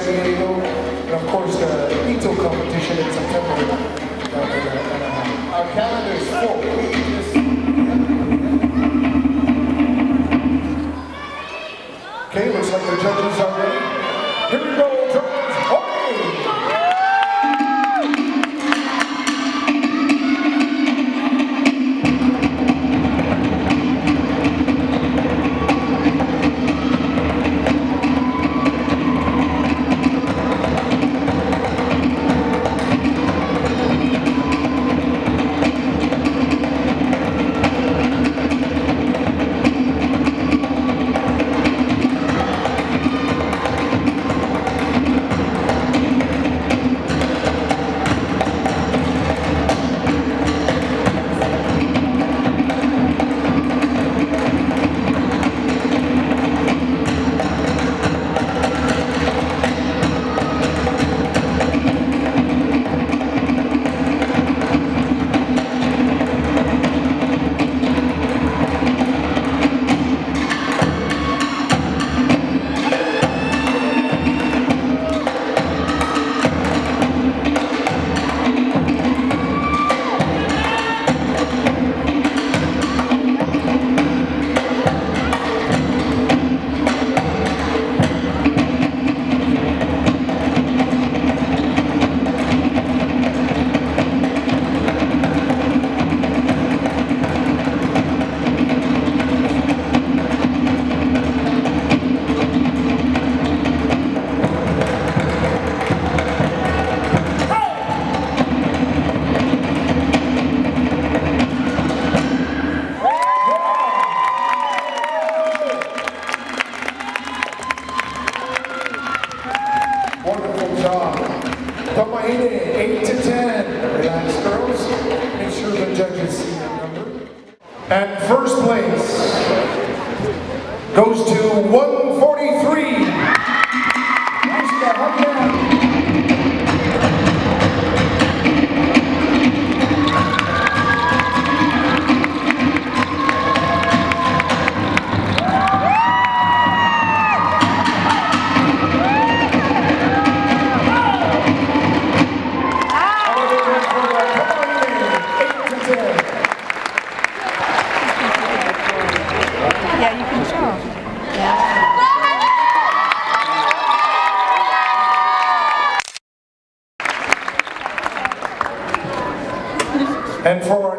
San Diego, and of course the Ito competition in September. Our calendar is full. Okay, looks like the judges are ready. Here we go, judges. Okay. Wonderful job. Tomahine, 8 to 10. Relax, girls. Make sure the judges see your number. And first place goes to 143. Yeah, you can show. Yeah. And for